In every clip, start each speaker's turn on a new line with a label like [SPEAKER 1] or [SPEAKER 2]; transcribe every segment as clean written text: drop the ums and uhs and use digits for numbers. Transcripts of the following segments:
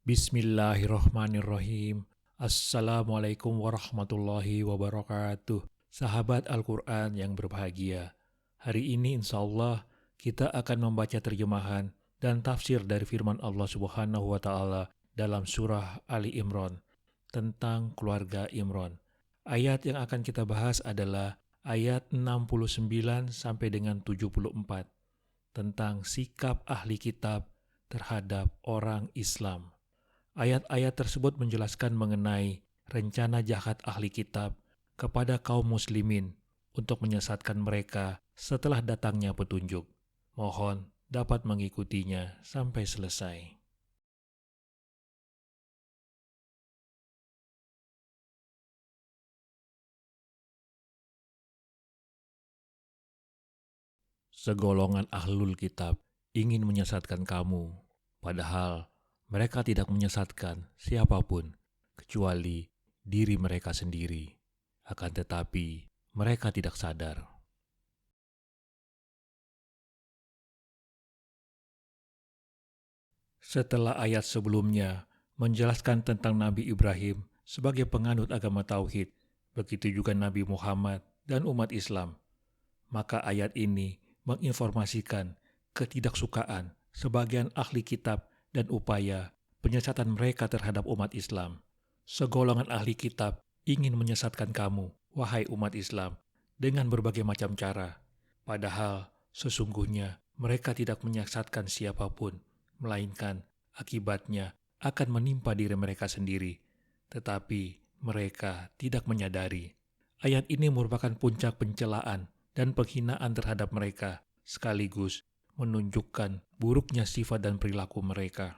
[SPEAKER 1] Bismillahirrahmanirrahim. Assalamualaikum warahmatullahi wabarakatuh. Sahabat Al-Quran yang berbahagia. Hari ini insya Allah kita akan membaca terjemahan dan tafsir dari firman Allah Subhanahu wa Ta'ala dalam surah Ali Imran tentang keluarga Imran. Ayat yang akan kita bahas adalah ayat 69 sampai dengan 74 tentang sikap ahli kitab terhadap orang Islam. Ayat-ayat tersebut menjelaskan mengenai rencana jahat ahli kitab kepada kaum muslimin untuk menyesatkan mereka setelah datangnya petunjuk. Mohon dapat mengikutinya sampai selesai. Segolongan ahlul kitab ingin menyesatkan kamu, padahal mereka tidak menyesatkan siapapun kecuali diri mereka sendiri. Akan tetapi mereka tidak sadar. Setelah ayat sebelumnya menjelaskan tentang Nabi Ibrahim sebagai penganut agama Tauhid, begitu juga Nabi Muhammad dan umat Islam, maka ayat ini menginformasikan ketidaksukaan sebagian ahli kitab dan upaya penyesatan mereka terhadap umat Islam. Segolongan ahli kitab ingin menyesatkan kamu, wahai umat Islam, dengan berbagai macam cara. Padahal sesungguhnya mereka tidak menyesatkan siapapun, melainkan akibatnya akan menimpa diri mereka sendiri. Tetapi mereka tidak menyadari. Ayat ini merupakan puncak pencelaan dan penghinaan terhadap mereka, sekaligus menunjukkan buruknya sifat dan perilaku mereka.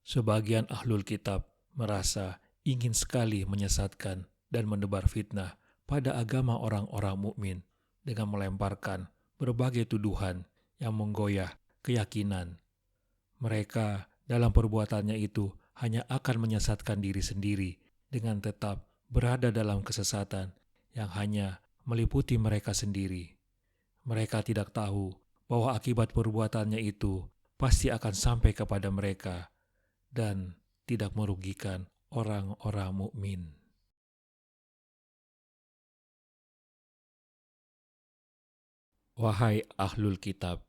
[SPEAKER 1] Sebagian ahlul kitab merasa ingin sekali menyesatkan dan menebar fitnah pada agama orang-orang mukmin dengan melemparkan berbagai tuduhan yang menggoyah keyakinan. Mereka dalam perbuatannya itu hanya akan menyesatkan diri sendiri dengan tetap berada dalam kesesatan yang hanya meliputi mereka sendiri. Mereka tidak tahu bahwa akibat perbuatannya itu pasti akan sampai kepada mereka dan tidak merugikan orang-orang mukmin. Wahai ahlul kitab,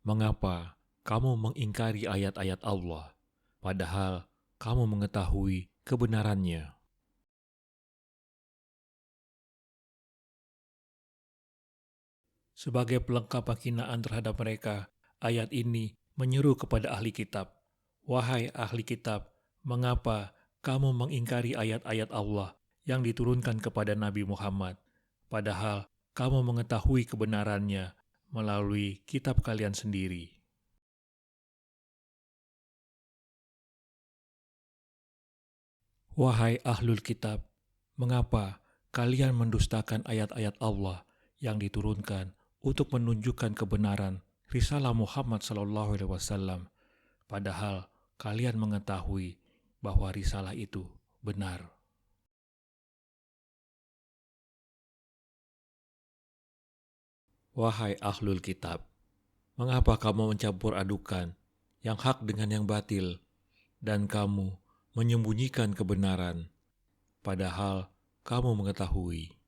[SPEAKER 1] mengapa kamu mengingkari ayat-ayat Allah, padahal kamu mengetahui kebenarannya? Sebagai pelengkap penghinaan terhadap mereka, ayat ini menyeru kepada ahli kitab. Wahai ahli kitab, mengapa kamu mengingkari ayat-ayat Allah yang diturunkan kepada Nabi Muhammad, padahal kamu mengetahui kebenarannya melalui kitab kalian sendiri? Wahai ahlul kitab, mengapa kalian mendustakan ayat-ayat Allah yang diturunkan untuk menunjukkan kebenaran risalah Muhammad SAW, padahal kalian mengetahui bahwa risalah itu benar? Wahai ahlul kitab, mengapa kamu mencampur adukan yang hak dengan yang batil, dan kamu menyembunyikan kebenaran, padahal kamu mengetahui?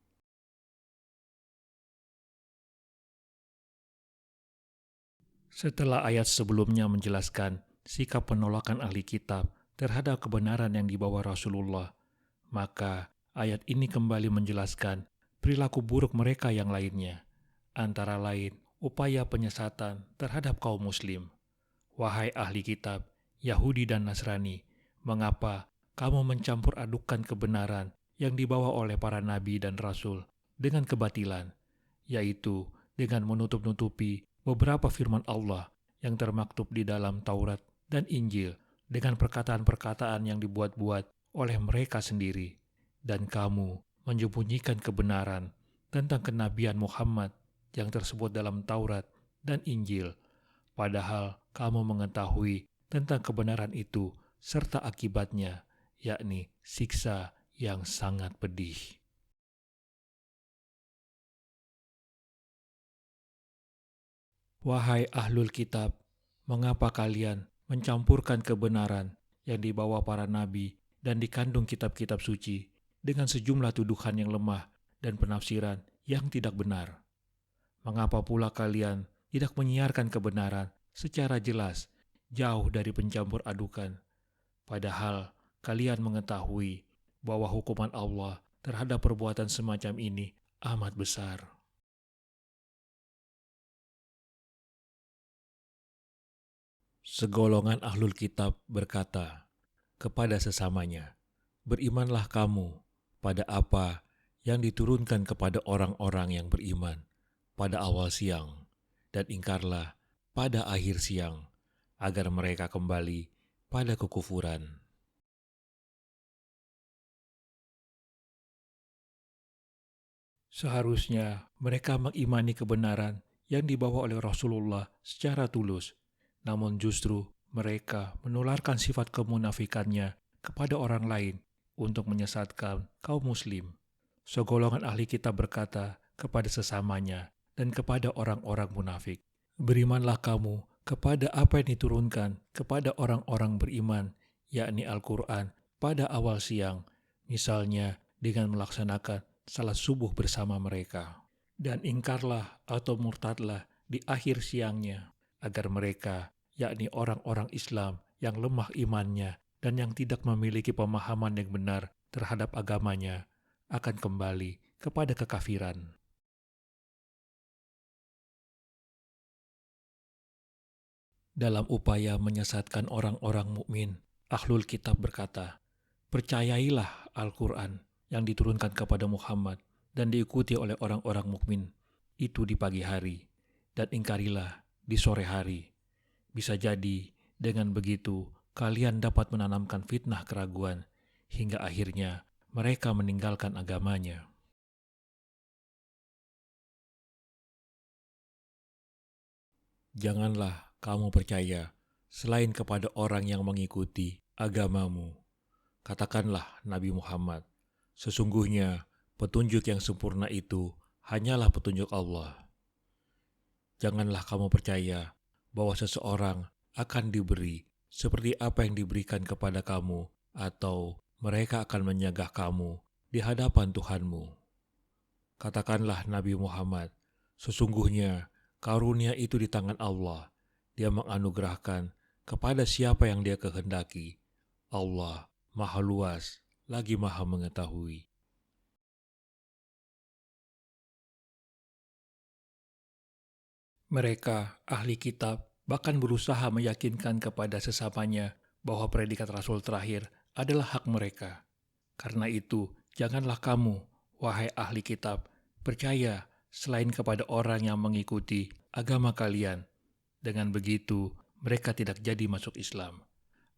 [SPEAKER 1] Setelah ayat sebelumnya menjelaskan sikap penolakan ahli kitab terhadap kebenaran yang dibawa Rasulullah, maka ayat ini kembali menjelaskan perilaku buruk mereka yang lainnya, antara lain upaya penyesatan terhadap kaum muslim. Wahai ahli kitab, Yahudi dan Nasrani, mengapa kamu mencampur adukan kebenaran yang dibawa oleh para nabi dan rasul dengan kebatilan, yaitu dengan menutup-nutupi beberapa firman Allah yang termaktub di dalam Taurat dan Injil dengan perkataan-perkataan yang dibuat-buat oleh mereka sendiri, dan kamu menyembunyikan kebenaran tentang kenabian Muhammad yang tersebut dalam Taurat dan Injil, padahal kamu mengetahui tentang kebenaran itu serta akibatnya, yakni siksa yang sangat pedih. Wahai ahlul kitab, mengapa kalian mencampurkan kebenaran yang dibawa para nabi dan dikandung kitab-kitab suci dengan sejumlah tuduhan yang lemah dan penafsiran yang tidak benar? Mengapa pula kalian tidak menyiarkan kebenaran secara jelas, jauh dari pencampur adukan? Padahal kalian mengetahui bahwa hukuman Allah terhadap perbuatan semacam ini amat besar. Segolongan ahlul kitab berkata kepada sesamanya, "Berimanlah kamu pada apa yang diturunkan kepada orang-orang yang beriman pada awal siang, dan ingkarlah pada akhir siang, agar mereka kembali pada kekufuran." Seharusnya mereka mengimani kebenaran yang dibawa oleh Rasulullah secara tulus, namun justru mereka menularkan sifat kemunafikannya kepada orang lain untuk menyesatkan kaum muslim. Segolongan ahli kitab berkata kepada sesamanya dan kepada orang-orang munafik, "Berimanlah kamu kepada apa yang diturunkan kepada orang-orang beriman, yakni Al-Quran, pada awal siang, misalnya dengan melaksanakan salat subuh bersama mereka. Dan ingkarlah atau murtadlah di akhir siangnya, agar mereka, yakni orang-orang Islam yang lemah imannya dan yang tidak memiliki pemahaman yang benar terhadap agamanya, akan kembali kepada kekafiran." Dalam upaya menyesatkan orang-orang mukmin, ahlul kitab berkata, "Percayailah Al-Quran yang diturunkan kepada Muhammad dan diikuti oleh orang-orang mukmin itu di pagi hari, dan ingkarilah di sore hari. Bisa jadi dengan begitu kalian dapat menanamkan fitnah keraguan hingga akhirnya mereka meninggalkan agamanya." Janganlah kamu percaya selain kepada orang yang mengikuti agamamu. Katakanlah, Nabi Muhammad, sesungguhnya petunjuk yang sempurna itu hanyalah petunjuk Allah. Janganlah kamu percaya bahwa seseorang akan diberi seperti apa yang diberikan kepada kamu, atau mereka akan menyegah kamu di hadapan Tuhanmu. Katakanlah, Nabi Muhammad, sesungguhnya karunia itu di tangan Allah. Dia menganugerahkan kepada siapa yang Dia kehendaki. Allah Maha Luas lagi Maha Mengetahui. Mereka, ahli kitab, bahkan berusaha meyakinkan kepada sesamanya bahwa predikat Rasul terakhir adalah hak mereka. Karena itu, janganlah kamu, wahai ahli kitab, percaya selain kepada orang yang mengikuti agama kalian. Dengan begitu, mereka tidak jadi masuk Islam.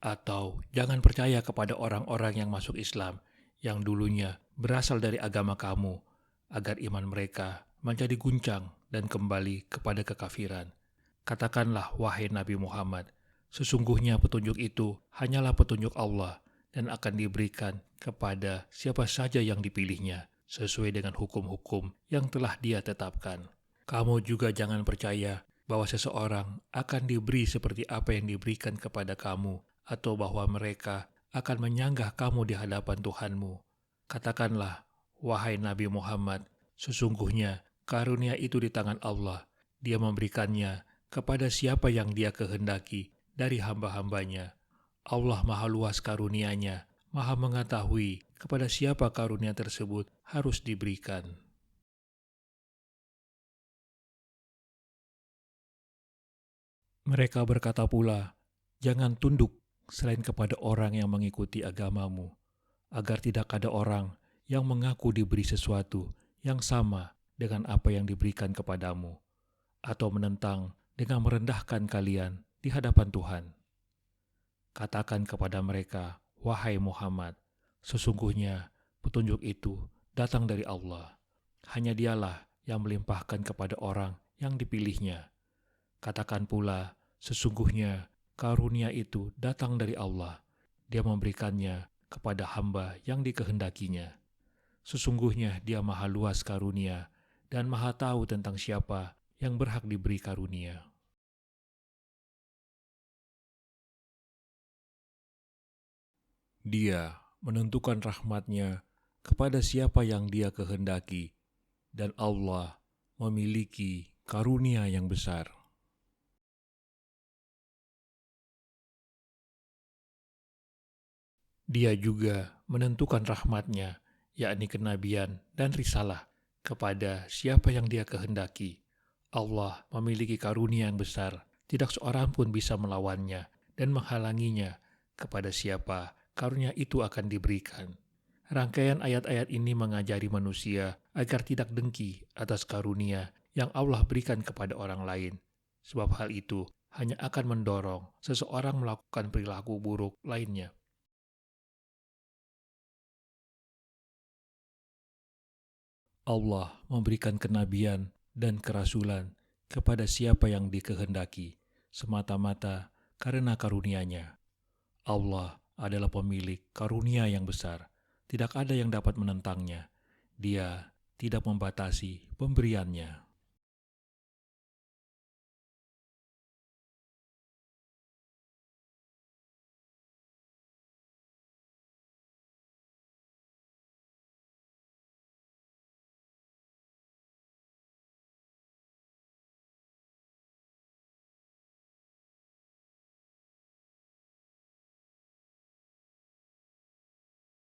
[SPEAKER 1] Atau jangan percaya kepada orang-orang yang masuk Islam yang dulunya berasal dari agama kamu, agar iman mereka menjadi guncang dan kembali kepada kekafiran. Katakanlah, wahai Nabi Muhammad, sesungguhnya petunjuk itu hanyalah petunjuk Allah dan akan diberikan kepada siapa saja yang dipilihnya, sesuai dengan hukum-hukum yang telah Dia tetapkan. Kamu juga jangan percaya bahwa seseorang akan diberi seperti apa yang diberikan kepada kamu, atau bahwa mereka akan menyanggah kamu di hadapan Tuhanmu. Katakanlah, wahai Nabi Muhammad, sesungguhnya karunia itu di tangan Allah. Dia memberikannya kepada siapa yang Dia kehendaki dari hamba-hambanya. Allah Maha Luas karunia-Nya, Maha mengetahui kepada siapa karunia tersebut harus diberikan. Mereka berkata pula, "Jangan tunduk selain kepada orang yang mengikuti agamamu, agar tidak ada orang yang mengaku diberi sesuatu yang sama dengan apa yang diberikan kepadamu, atau menentang dengan merendahkan kalian di hadapan Tuhan. Katakan kepada mereka, wahai Muhammad, sesungguhnya petunjuk itu datang dari Allah. Hanya Dialah yang melimpahkan kepada orang yang dipilihnya. Katakan pula, sesungguhnya karunia itu datang dari Allah. Dia memberikannya kepada hamba yang dikehendakinya. Sesungguhnya Dia Maha Luas karunia dan Maha tahu tentang siapa yang berhak diberi karunia." Dia menentukan rahmat-Nya kepada siapa yang Dia kehendaki, dan Allah memiliki karunia yang besar. Dia juga menentukan rahmat-Nya, yakni kenabian dan risalah, kepada siapa yang Dia kehendaki. Allah memiliki karunia yang besar, tidak seorang pun bisa melawannya dan menghalanginya kepada siapa karunia itu akan diberikan. Rangkaian ayat-ayat ini mengajari manusia agar tidak dengki atas karunia yang Allah berikan kepada orang lain, sebab hal itu hanya akan mendorong seseorang melakukan perilaku buruk lainnya. Allah memberikan kenabian dan kerasulan kepada siapa yang dikehendaki, semata-mata karena karunia-Nya. Allah adalah pemilik karunia yang besar, tidak ada yang dapat menentangnya. Dia tidak membatasi pemberiannya.